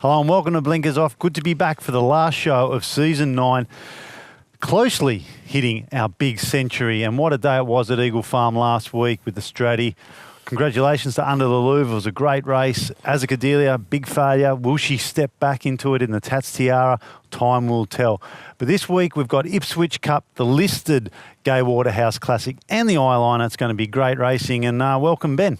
Hello and welcome to Blinkers Off. Good to be back for the last show of Season 9. Closely hitting our big century. And what a day it was at Eagle Farm last week with the Stratty. Congratulations to Under the Louvre. It was a great race. Azacadelia, big failure. Will she step back into it in the Tats Tiara? Time will tell. But this week we've got Ipswich Cup, the listed Gay Waterhouse Classic and the Eyeliner. It's going to be great racing. And welcome, Ben.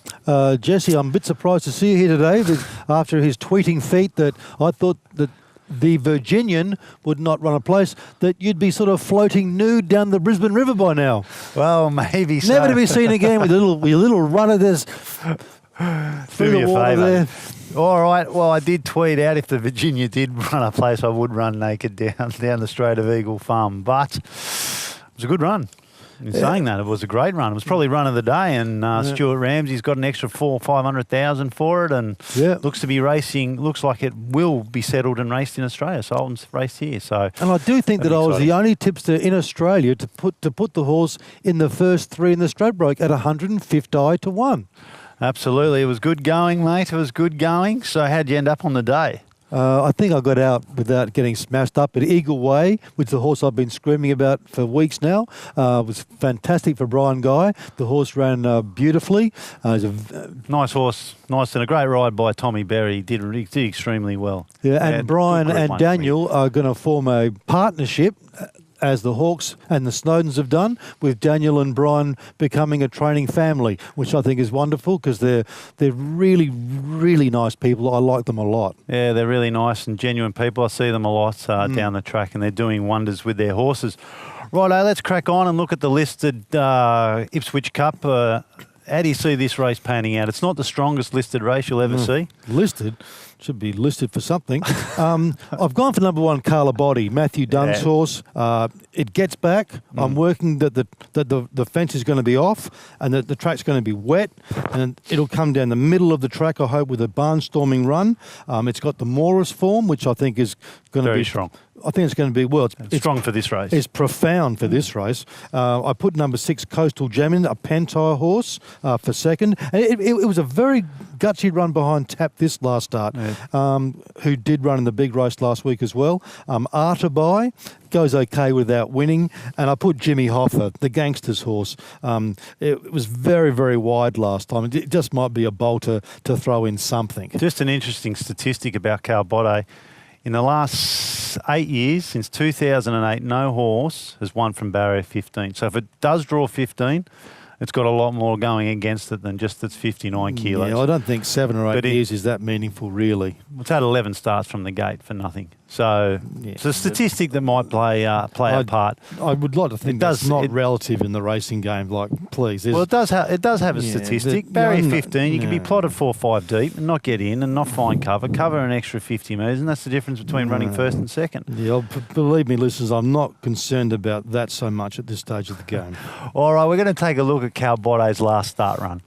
Jesse, I'm a bit surprised to see you here today after his tweeting feat that I thought that the Virginian would not run a place, that you'd be sort of floating nude down the Brisbane River by now. Well, maybe so. Never to be seen again with your little runner there's through the water there. All right. Well, I did tweet out if the Virginia did run a place, I would run naked down the straight of Eagle Farm. But it was a good run. In saying that, it was a great run. It was probably run of the day, and Stuart Ramsey's got an extra 400,000 or 500,000 for it, and looks to be racing. Looks like it will be settled and raced in Australia. Sultan's raced here, so. And I do think that I was the only tipster in Australia to put the horse in the first three in the Stradbroke at 150 to 1. Absolutely, it was good going, mate. It was good going. So, how'd you end up on the day? I think I got out without getting smashed up at Eagle Way, which is the horse I've been screaming about for weeks now. It was fantastic for Brian Guy. The horse ran beautifully. He's a nice horse, nice and a great ride by Tommy Berry. He did extremely well. Yeah, and Brian and Daniel are going to form a partnership, as the Hawks and the Snowdens have done, with Daniel and Brian becoming a training family, which I think is wonderful because they're really, really nice people. I like them a lot. Yeah, they're really nice and genuine people. I see them a lot down the track, and they're doing wonders with their horses. Righto, let's crack on and look at the listed Ipswich Cup. How do you see this race panning out? It's not the strongest listed race you'll ever see. Listed? Should be listed for something. I've gone for number 1, Carla Body, Matthew Dunn's horse. It gets back. I'm working that the fence is going to be off and that the track's going to be wet, and it'll come down the middle of the track, I hope, with a barnstorming run. It's got the Morris form, which I think is going to be very strong. I think it's going to be, well, it's strong for this race. It's profound for this race. I put number 6, Coastal Gem in, a Pentire horse for second. And it was a very gutsy run behind Tap this last start, who did run in the big race last week as well. Artabai goes okay without winning. And I put Jimmy Hoffa, the Gangster's horse. It was very, very wide last time. It just might be a bolter to throw in something. Just an interesting statistic about Calbotte. In the last 8 years, since 2008, no horse has won from barrier 15. So if it does draw 15, it's got a lot more going against it than just its 59 kilos. Yeah, I don't think 7 or 8 years is that meaningful, really. It's had 11 starts from the gate for nothing. So it's a statistic that might play a part. I would like to think that's not relative in the racing game. Like, please. Well, it does have a statistic. Barrier 15, you can be plotted 4 or 5 deep and not get in and not find cover an extra 50 metres, and that's the difference between running first and second. Yeah, believe me, listeners, I'm not concerned about that so much at this stage of the game. All right, we're going to take a look at Calbotte's last start run.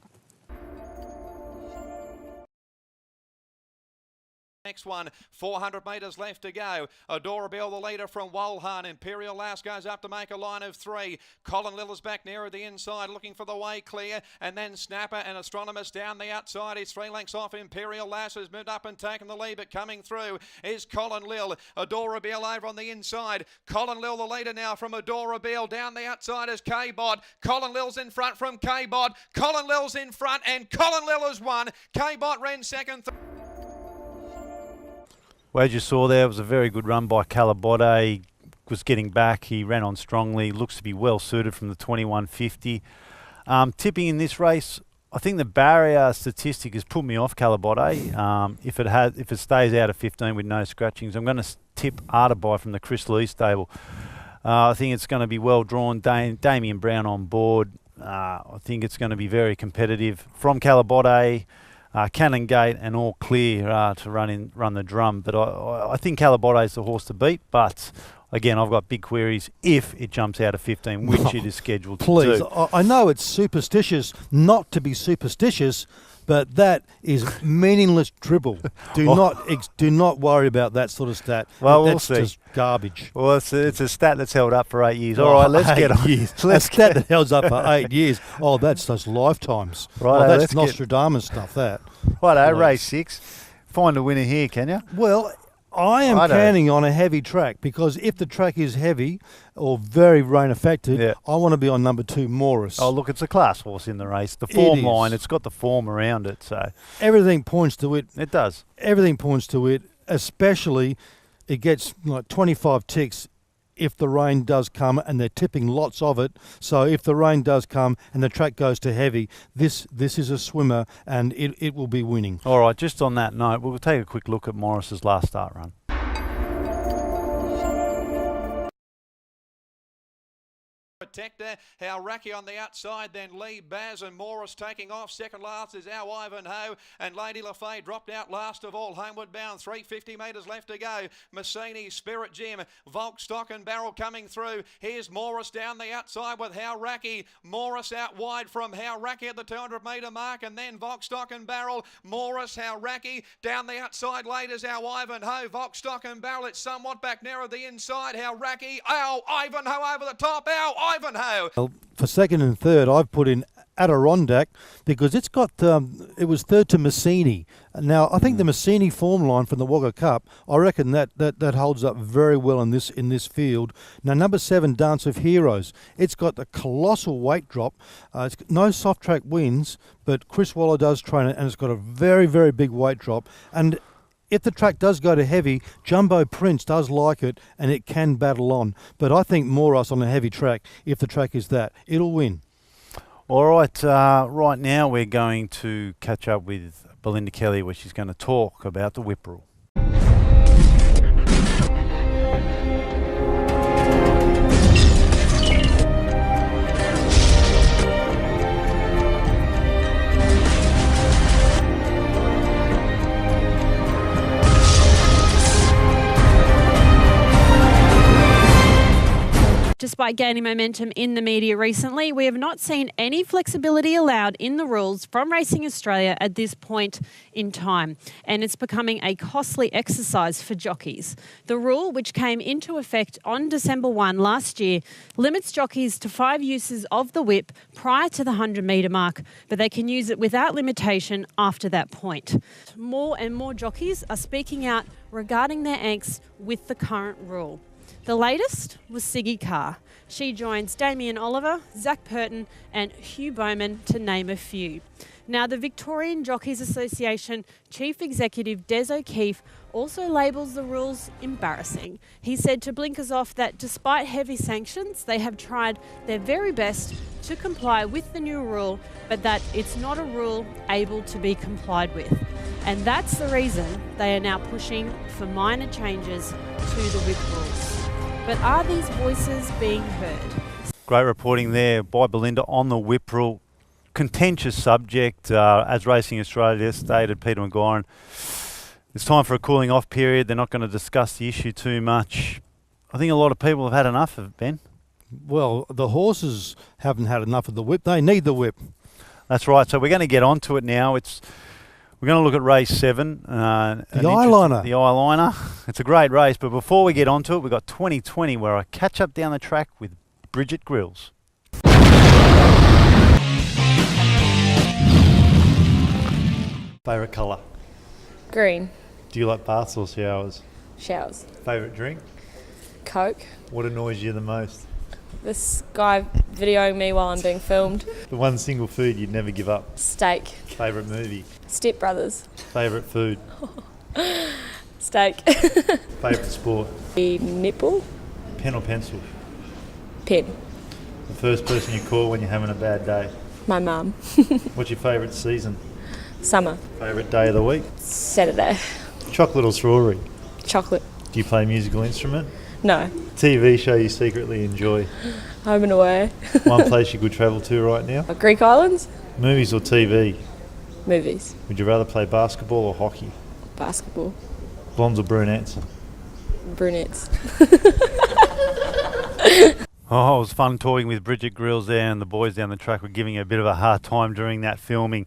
Next one, 400 metres left to go. Adorable, the leader from Wolhan. Imperial Lass goes up to make a line of 3. Colin Lill is back nearer the inside, looking for the way clear. And then Snapper and Astronomus down the outside. He's 3 lengths off. Imperial Lass has moved up and taken the lead, but coming through is Colin Lill. Adorable over on the inside. Colin Lill, the leader now from Adorable. Down the outside is K-Bod. Colin Lill's in front from K-Bod. Colin Lill's in front, and Colin Lill has won. K-Bod ran second. Well, as you saw there, it was a very good run by Calbotte. He was getting back. He ran on strongly. Looks to be well suited from the 2150. Tipping in this race, I think the barrier statistic has put me off Calbotte. If it stays out of 15 with no scratchings, I'm going to tip Artabai from the Chris Lee stable. I think it's going to be well drawn. Damien Brown on board. I think it's going to be very competitive from Calbotte. Cannon Gate and all clear to run the drum. But I think Calbotte is the horse to beat. But again, I've got big queries if it jumps out of 15, which it is scheduled to do. Please, I know it's superstitious not to be superstitious, but that is meaningless dribble. Do not worry about that sort of stat. Well, that's we'll see. Just garbage. Well, it's a stat that's held up for 8 years. All right, let's get on. A stat that held up for 8 years. Oh, that's those lifetimes. Right, that's Nostradamus stuff, that. Righto, race 6. find a winner here, can you? Well, I am counting on a heavy track, because if the track is heavy or very rain affected, I want to be on number 2, Morris. Oh, look, it's a class horse in the race. The form line, it's got the form around it. So everything points to it. It does. Everything points to it, especially it gets like 25 ticks if the rain does come, and they're tipping lots of it. So if the rain does come and the track goes to heavy, this is a swimmer, and it will be winning. All right, just on that note, we'll take a quick look at Morris's last start run. Protector, Hauraki on the outside, then Lee Baz and Morris taking off. Second last is our Ivanhoe, and Lady LaFay dropped out last of all, homeward bound. 350 metres left to go. Massini, Spirit Jim, Volk, Stock and Barrel coming through. Here's Morris down the outside with Hauraki. Morris out wide from Hauraki at the 200 metre mark, and then Volk, Stock and Barrel. Morris, Hauraki down the outside late is our Ivanhoe. Volk, Stock and Barrel, it's somewhat back narrow the inside. Hauraki, our Ivanhoe over the top, our Ivanhoe. Well, for second and third, I've put in Adirondack, because it's got it was third to Massini. Now I think the Massini form line from the Wagga Cup, I reckon that holds up very well in this field. Now number 7, Dance of Heroes, it's got a colossal weight drop. It's no soft track wins, but Chris Waller does train it, and it's got a very, very big weight drop. And if the track does go to heavy, Jumbo Prince does like it, and it can battle on. But I think Moras on a heavy track, if the track is that, it'll win. All right, right now we're going to catch up with Belinda Kelly, where she's going to talk about the whip rule. Despite gaining momentum in the media recently, we have not seen any flexibility allowed in the rules from Racing Australia at this point in time, and it's becoming a costly exercise for jockeys. The rule, which came into effect on December 1 last year, limits jockeys to 5 uses of the whip prior to the 100-metre mark, but they can use it without limitation after that point. More and more jockeys are speaking out regarding their angst with the current rule. The latest was Siggy Carr. She joins Damien Oliver, Zach Purton and Hugh Bowman, to name a few. Now, the Victorian Jockeys Association Chief Executive Des O'Keefe also labels the rules embarrassing. He said to Blinkers Off that despite heavy sanctions, they have tried their very best to comply with the new rule, but that it's not a rule able to be complied with. And that's the reason they are now pushing for minor changes to the whip rules. But are these voices being heard? Great reporting there by Belinda on the whip rule. Contentious subject, as Racing Australia stated, Peter McGuiran. It's time for a cooling off period. They're not going to discuss the issue too much. I think a lot of people have had enough of it, Ben. Well, the horses haven't had enough of the whip. They need the whip. That's right. So we're going to get onto it now. We're going to look at race 7. The Eyeliner. The Eyeliner. It's a great race, but before we get onto it, we've got 2020, where I catch up down the track with Bridget Grills. Favourite colour? Green. Do you like baths or showers? Showers. Favourite drink? Coke. What annoys you the most? This guy videoing me while I'm being filmed. The one single food you'd never give up? Steak. Favourite movie? Step Brothers. Favourite food? Steak. Favourite sport? The nipple. Pen or pencil? Pen. The first person you call when you're having a bad day? My mum. What's your favourite season? Summer. Favourite day of the week? Saturday. Chocolate or strawberry? Chocolate. Do you play a musical instrument? No. TV show you secretly enjoy? Home and Away. One place you could travel to right now? Greek Islands. Movies or TV? Movies. Would you rather play basketball or hockey? Basketball. Blondes or brunettes? Brunettes. Oh, it was fun talking with Bridget Grills there, and the boys down the track were giving her a bit of a hard time during that filming.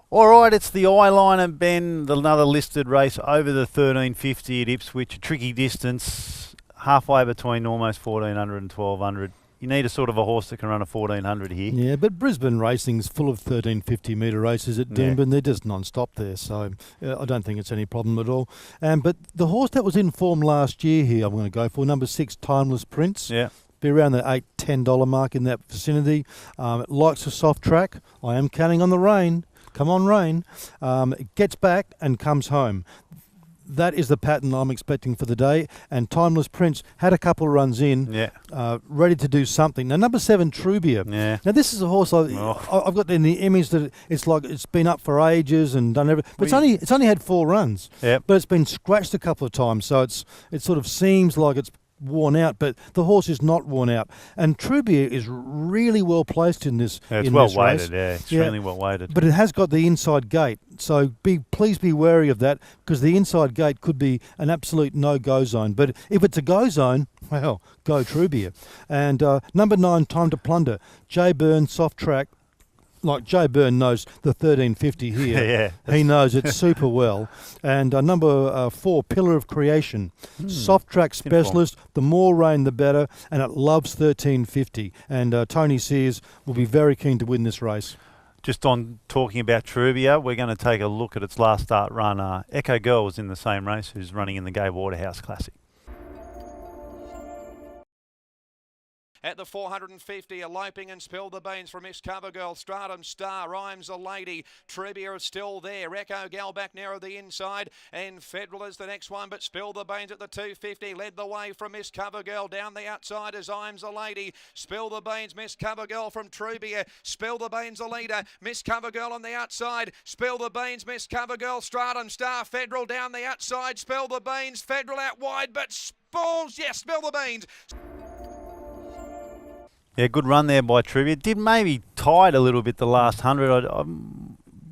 All right, it's the Eyeliner, Ben, another listed race over the 1350 at Ipswich, a tricky distance, halfway between almost 1400 and 1200. You need a sort of a horse that can run a 1400 here. Yeah, but Brisbane racing's full of 1350 metre races at Doomben. They're just non-stop there, so I don't think it's any problem at all. But the horse that was in form last year here, I'm going to go for number 6, Timeless Prince. Yeah. Be around the $8-10 mark in that vicinity. It likes a soft track. I am counting on the rain. Come on, rain. It gets back and comes home. That is the pattern I'm expecting for the day. And Timeless Prince had a couple of runs in, ready to do something. Now, number 7, Trubia. Yeah. Now, this is a horse I've got in the image that it's like it's been up for ages and done everything. But it's only had 4 runs. Yep. But it's been scratched a couple of times, so it sort of seems like it's worn out, but the horse is not worn out. And Trubia is really well placed in this. Yeah, it's in well this weighted. race. Yeah, extremely well weighted. But it has got the inside gate, so please be wary of that, because the inside gate could be an absolute no-go zone. But if it's a go zone, well, go Trubia. And number 9, Time to Plunder. Jay Byrne, soft track. Like Jay Byrne knows the 1350 here. Yeah. He knows it super well. And number 4, Pillar of Creation. Soft track specialist. The more rain, the better. And it loves 1350. And Tony Sears will be very keen to win this race. Just on talking about Trubia, we're going to take a look at its last start run. Echo Girl was in the same race, who's running in the Gay Waterhouse Classic. At the 450, eloping and Spill the Beans from Miss Covergirl. Stratum Star, Rhymes a Lady. Trubia is still there. Echo Gal back nearer the inside. And Federal is the next one, but Spill the Beans at the 250. Led the way from Miss Covergirl. Down the outside is Rhymes a Lady. Spill the Beans, Miss Covergirl from Trubia. Spill the Beans, the leader. Miss Covergirl on the outside. Spill the Beans, Miss Covergirl. Stratum Star, Federal down the outside. Spill the Beans, Federal out wide, but Spalls, yes, Spill the Beans. Yeah, good run there by Trubia. Did maybe tide a little bit the last 100.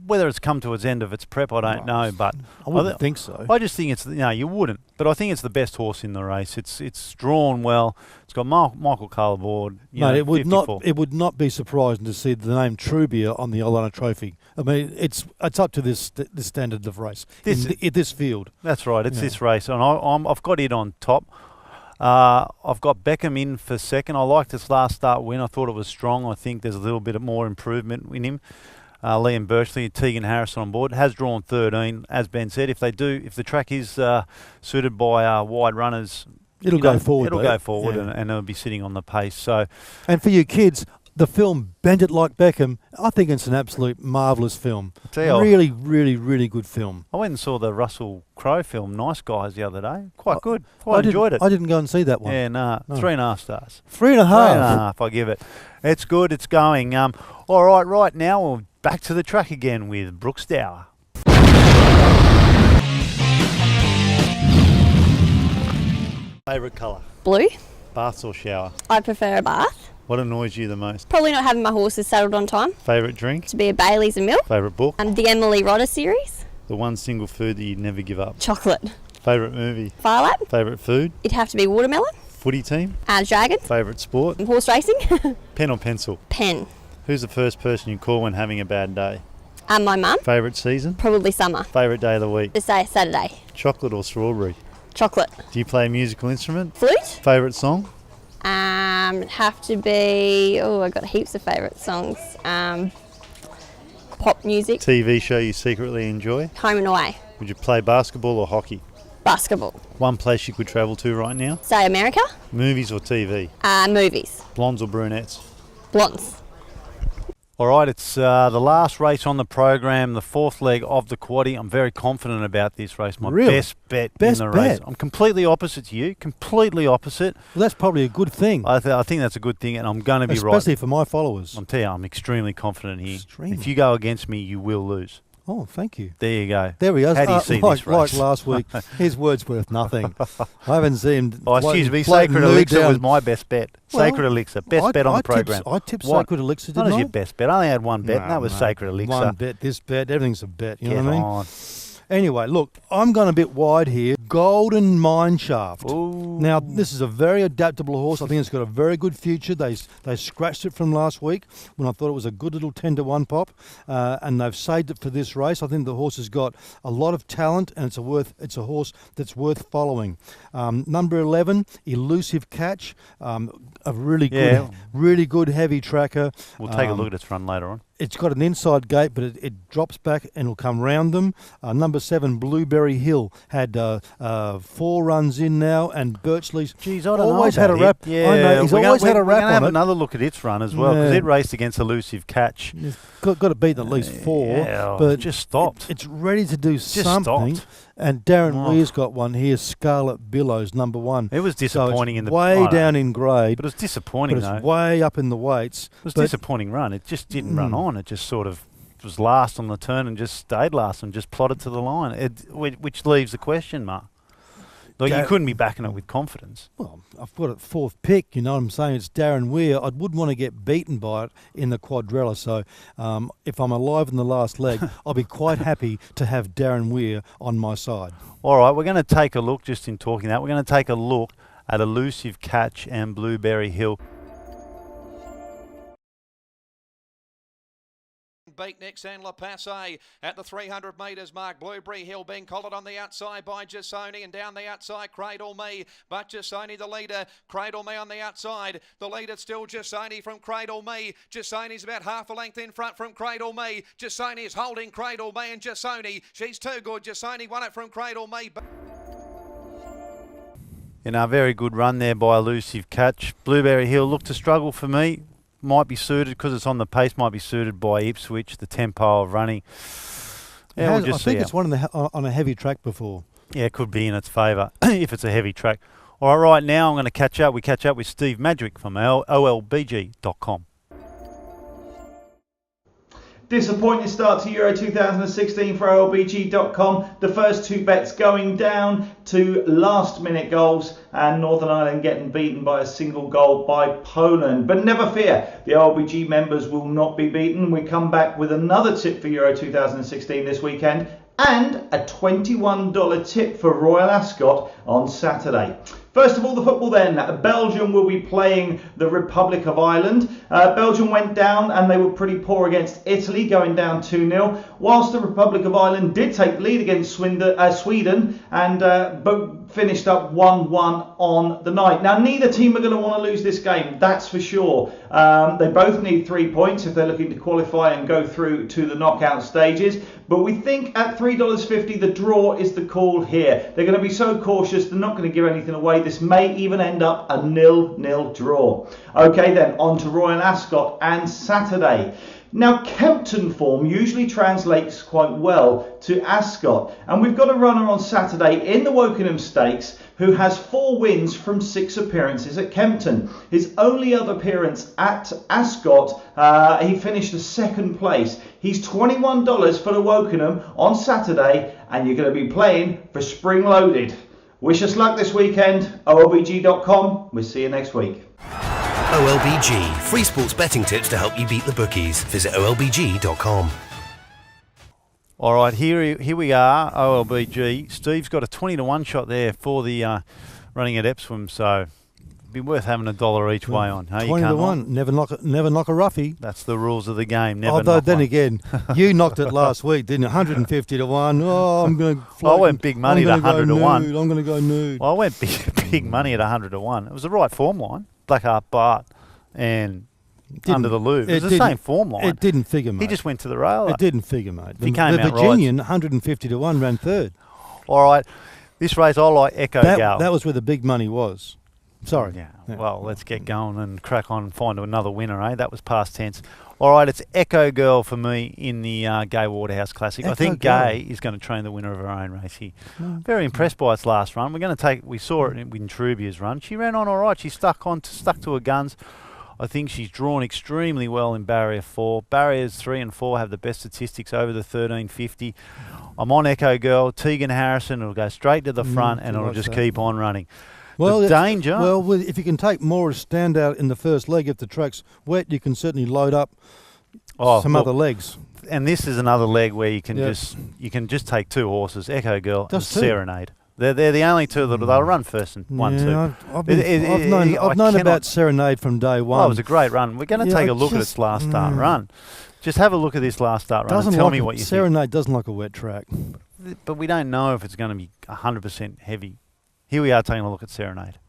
Whether it's come to its end of its prep, I don't know. But I wouldn't think so. I just think you wouldn't. But I think it's the best horse in the race. It's drawn well. It's got Michael Calaboard. Mate, it would 54. not. It would not be surprising to see the name Trubia on the Olana Trophy. I mean, it's up to this standard of race in this field. That's right. It's this race, and I've got it on top. I've got Beckham in for second. I liked its last start win. I thought it was strong. I think there's a little bit more improvement in him. Liam Birchley, Tegan Harrison on board. Has drawn 13, as Ben said. If the track is suited by wide runners, it'll go forward. It'll go forward, and it'll be sitting on the pace. So, and for you kids, the film Bend It Like Beckham, I think it's an absolute marvellous film. Really, really, really good film. I went and saw the Russell Crowe film, Nice Guys, the other day. Quite good. Quite enjoyed it. I didn't go and see that one. Yeah, no. 3.5 stars. 3.5? 3.5, I give it. It's good, it's going. All right now we're back to the track again with Brooks Dower. Favourite colour? Blue. Baths or shower? I prefer a bath. What annoys you the most? Probably not having my horses saddled on time. Favourite drink? To be a Bailey's and milk. Favourite book? The Emily Rodder series. The one single food that you'd never give up? Chocolate. Favourite movie? Firelap. Favourite food? It'd have to be watermelon. Footy team? Dragon. Favourite sport? Horse racing. Pen or pencil? Pen. Who's the first person you call when having a bad day? My mum. Favourite season? Probably summer. Favourite day of the week? Just say Saturday. Chocolate or strawberry? Chocolate. Do you play a musical instrument? Flute. Favourite song? Have to be. Oh, I've got heaps of favourite songs. Pop music. TV show you secretly enjoy? Home and Away. Would you play basketball or hockey? Basketball. One place you could travel to right now? Say America. Movies or TV? Movies. Blondes or brunettes? Blondes. All right, it's the last race on the program, the fourth leg of the quaddie. I'm very confident about this race. My best bet in the race. I'm completely opposite to you, completely opposite. Well, that's probably a good thing. I think that's a good thing, and I'm going to be right. Especially for my followers. I'm telling you, I'm extremely confident here. If you go against me, you will lose. Oh, thank you. There you go. There we go. How do you see this race? Like last week, his word's worth nothing. I haven't seen him. Oh, excuse me. Sacred Elixir was my best bet. Sacred Elixir, best bet on the program. I tipped Sacred Elixir, didn't I? Not as your best bet. I only had one bet, and that was Sacred Elixir. One bet, this bet, everything's a bet. You know what I mean? Anyway, look, I'm going a bit wide here. Golden Mineshaft. Ooh. Now, this is a very adaptable horse. I think it's got a very good future. They scratched it from last week when I thought it was a good little 10-1 pop, and they've saved it for this race. I think the horse has got a lot of talent, and it's a horse that's worth following. Number 11, Elusive Catch, a really good heavy tracker. We'll take a look at its run later on. It's got an inside gate, but it drops back and will come round them. Number 7, Blueberry Hill, had 4 runs in now, and Birchley's always had a rap. Yeah, I know, he's always had a rap on it. Have another look at its run as well, because it raced against Elusive Catch. It's got to beat at least 4, but just stopped. It's ready to do Just something. stopped. And Darren Weir's got one here, Scarlet Billows, number 1. It was disappointing so in the way down in grade, but it was disappointing but it's way up in the weights. It was a disappointing run. It just didn't run on. It just sort of was last on the turn and just stayed last and just plodded to the line. Which leaves the question mark. Like, you couldn't be backing it with confidence. Well, I've got it 4th pick, you know what I'm saying? It's Darren Weir. I wouldn't want to get beaten by it in the quadrella, so if I'm alive in the last leg, I'll be quite happy to have Darren Weir on my side. All right, we're going to take a look, just in talking that, we're going to take a look at Elusive Catch and Blueberry Hill. Beatniks and La Passe at the 300 metres mark. Blueberry Hill being collared on the outside by Jasoni, and down the outside Cradle Me, but Jasoni the leader. Cradle Me on the outside. The leader still Jasoni from Cradle Me. Jasoni's about half a length in front from Cradle Me. Jasoni is holding Cradle Me, and Jasoni, she's too good. Jasoni won it from Cradle Me. In a very good run there by Elusive Catch. Blueberry Hill looked to struggle for me. Might be suited, because it's on the pace, might be suited by Ipswich, the tempo of running. Yeah, I think it's one on a heavy track before. Yeah, it could be in its favour if it's a heavy track. All right, now I'm going to catch up. We catch up with Steve Madrick from olbg.com. Disappointing start to Euro 2016 for olbg.com. The first 2 bets going down to last minute goals, and Northern Ireland getting beaten by a single goal by Poland. But never fear, the OLBG members will not be beaten. We come back with another tip for Euro 2016 this weekend, and a $21 tip for Royal Ascot on Saturday. First of all, the football then. Belgium will be playing the Republic of Ireland. Belgium went down and they were pretty poor against Italy, going down 2-0. Whilst the Republic of Ireland did take lead against Sweden, and but finished up 1-1 on the night. Now, neither team are going to want to lose this game, that's for sure. They both need 3 points if they're looking to qualify and go through to the knockout stages. But we think at $3.50, the draw is the call here. They're going to be so cautious, they're not going to give anything away. This may even end up a 0-0 draw. Okay, then on to Royal Ascot and Saturday. Now, Kempton form usually translates quite well to Ascot, and we've got a runner on Saturday in the Wokingham Stakes who has 4 wins from 6 appearances at Kempton. His only other appearance at Ascot, he finished the 2nd place. He's $21 for the Wokingham on Saturday, and you're going to be playing for Spring Loaded. Wish us luck this weekend. olbg.com. We'll see you next week. OLBG, free sports betting tips to help you beat the bookies. Visit olbg.com. All right, here we are, OLBG. Steve's got a 20-1 shot there for the running at Epsom, so it'd be worth having $1 each way on. Hey, 20-1, never knock a roughie. That's the rules of the game. Never. Although knock then one. Again, you knocked it last week, didn't you? 150-1. Oh, I'm going to. I went big money at 100-1. I'm going to go nude. Well, I went big money at 100-1. It was the right form line. Blackheart Bart and Under the Louvre. It was the same form line. It didn't figure, mate. He just went to the rail. It didn't figure, mate. He came the out Virginian, 150-1, ran 3rd. All right. This race, I like Echo Gal. That was where the big money was. Sorry. Yeah. Well, let's get going and crack on and find another winner, eh? That was past tense. All right, it's Echo Girl for me in the Gay Waterhouse Classic. I think Gay is going to train the winner of her own race here. Very impressed by its last run. We saw it in Trubia's run. She ran on all right. She stuck to her guns. I think she's drawn extremely well in Barrier 4. Barriers 3 and 4 have the best statistics over the 1350. I'm on Echo Girl. Tegan Harrison will go straight to the front and it'll just keep on running. Well, the danger. Well, if you can take more standout in the first leg, if the track's wet, you can certainly load up some other legs. and this is another leg where you can Yep. just take 2 horses, Echo Girl and Just 2. Serenade. They're the only 2 that they'll run first and 1, 2. I've known about Serenade from day one. Oh, it was a great run. We're going to take a look at its last start run. Just have a look at this last start run and tell me what you think. Serenade doesn't like a wet track. But we don't know if it's going to be 100% heavy. Here we are taking a look at Serenade.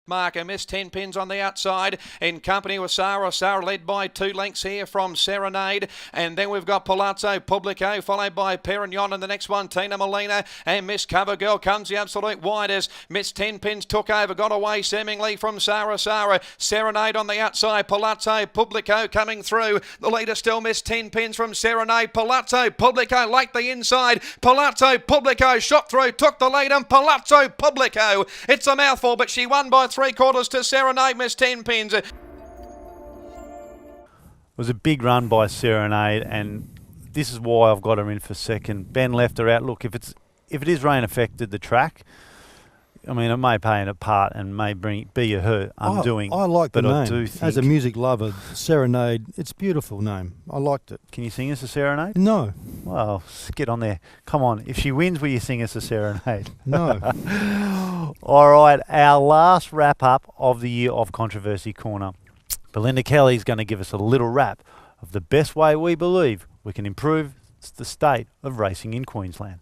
Marker missed 10 pins on the outside in company with Sarah. Sarah led by 2 lengths here from Serenade. And then we've got Palazzo Publico followed by Perignon and the next one Tina Molina. And Miss Cover Girl comes the absolute widest. Missed 10 pins, took over, got away seemingly from Sarah. Serenade on the outside. Palazzo Publico coming through. The leader still missed 10 pins from Serenade. Palazzo Publico like the inside. Palazzo Publico shot through, took the lead, and Palazzo Publico. It's a mouthful, but she won by 3/4 to Serenade, missed 10 pins. It was a big run by Serenade, and this is why I've got her in for second. Ben left her out. Look, if it is rain affected the track, I mean, it may play a part and may be her undoing. I like the but name. I do think, as a music lover, Serenade, it's a beautiful name. I liked it. Can you sing us a Serenade? No. Well, get on there. Come on. If she wins, will you sing us a Serenade? No. All right, our last wrap-up of the year of Controversy Corner. Belinda Kelly's going to give us a little wrap of the best way we believe we can improve the state of racing in Queensland.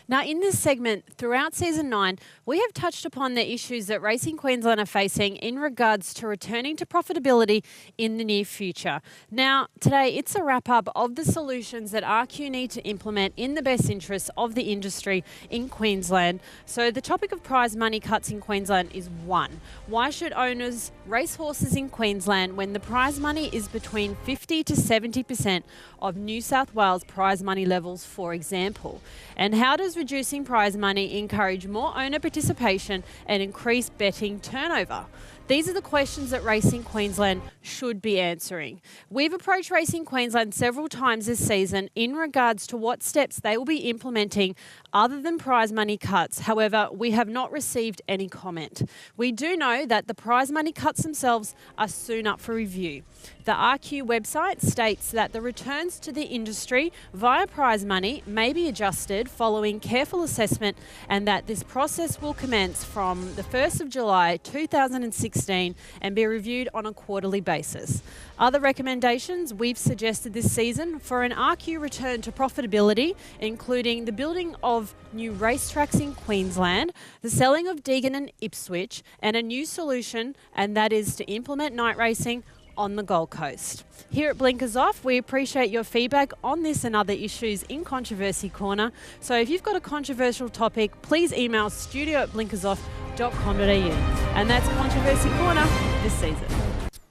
Now, in this segment, throughout Season 9, we have touched upon the issues that Racing Queensland are facing in regards to returning to profitability in the near future. Now, today, it's a wrap-up of the solutions that RQ need to implement in the best interests of the industry in Queensland. So the topic of prize money cuts in Queensland is one. Why should owners race horses in Queensland when the prize money is between 50 to 70% of New South Wales prize money levels, for example? And how does reducing prize money encourage more owner participation and increase betting turnover? These are the questions that Racing Queensland should be answering. We've approached Racing Queensland several times this season in regards to what steps they will be implementing other than prize money cuts. However, we have not received any comment. We do know that the prize money cuts themselves are soon up for review. The RQ website states that the returns to the industry via prize money may be adjusted following careful assessment, and that this process will commence from the 1st of July 2016 and be reviewed on a quarterly basis. Other recommendations we've suggested this season for an RQ return to profitability, including the building of new racetracks in Queensland, the selling of Deagon and Ipswich, and a new solution, and that is to implement night racing on the Gold Coast. Here at Blinkers Off, we appreciate your feedback on this and other issues in Controversy Corner. So if you've got a controversial topic, please email studio@blinkersoff.com.au. And that's Controversy Corner this season.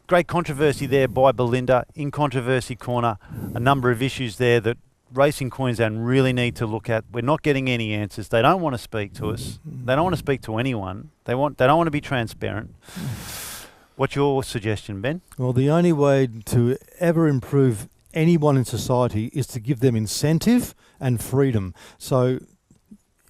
Great controversy there by Belinda. In Controversy Corner, a number of issues there that Racing Queensland really need to look at. We're not getting any answers. They don't want to speak to us. They don't want to speak to anyone. They don't want to be transparent. What's your suggestion, Ben? Well, the only way to ever improve anyone in society is to give them incentive and freedom. So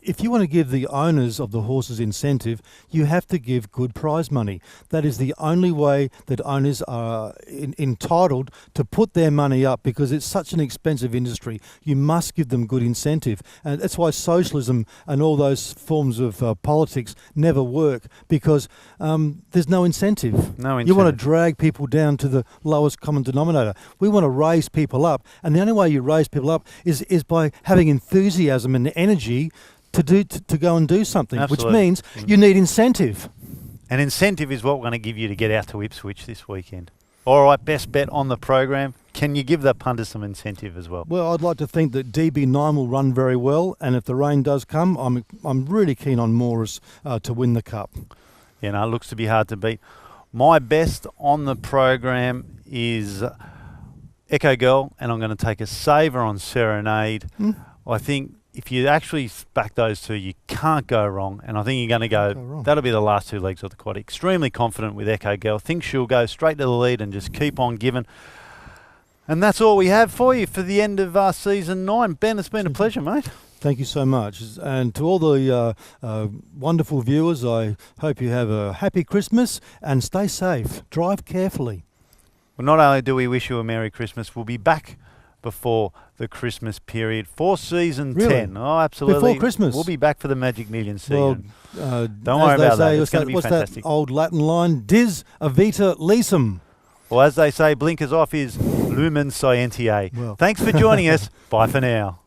if you want to give the owners of the horses incentive, you have to give good prize money. That is the only way that owners are entitled to put their money up, because it's such an expensive industry. You must give them good incentive. And that's why socialism and all those forms of politics never work, because there's no incentive. No incentive. You want to drag people down to the lowest common denominator. We want to raise people up. And the only way you raise people up is by having enthusiasm and energy to go and do something. Absolutely. Which means you need incentive. And incentive is what we're going to give you to get out to Ipswich this weekend. All right, best bet on the program. Can you give the punter some incentive as well? Well, I'd like to think that DB9 will run very well, and if the rain does come, I'm really keen on Morris to win the Cup. Yeah, no, it looks to be hard to beat. My best on the program is Echo Girl, and I'm going to take a saver on Serenade. I think if you actually back those two, you can't go wrong. And I think you're going to go, that'll be the last two legs of the quad. Extremely confident with Echo Girl. Think she'll go straight to the lead and just keep on giving. And that's all we have for you for the end of season 9. Ben, it's been a pleasure, mate. Thank you so much. And to all the wonderful viewers, I hope you have a happy Christmas and stay safe. Drive carefully. Well, not only do we wish you a Merry Christmas, we'll be back before the Christmas period for season 10. Oh, absolutely. Before Christmas. We'll be back for the Magic Million season. Well, don't worry about that. It's going to be what's fantastic. That old Latin line? Dis avita lisum. Well, as they say, blinkers off is lumen scientiae. Well. Thanks for joining us. Bye for now.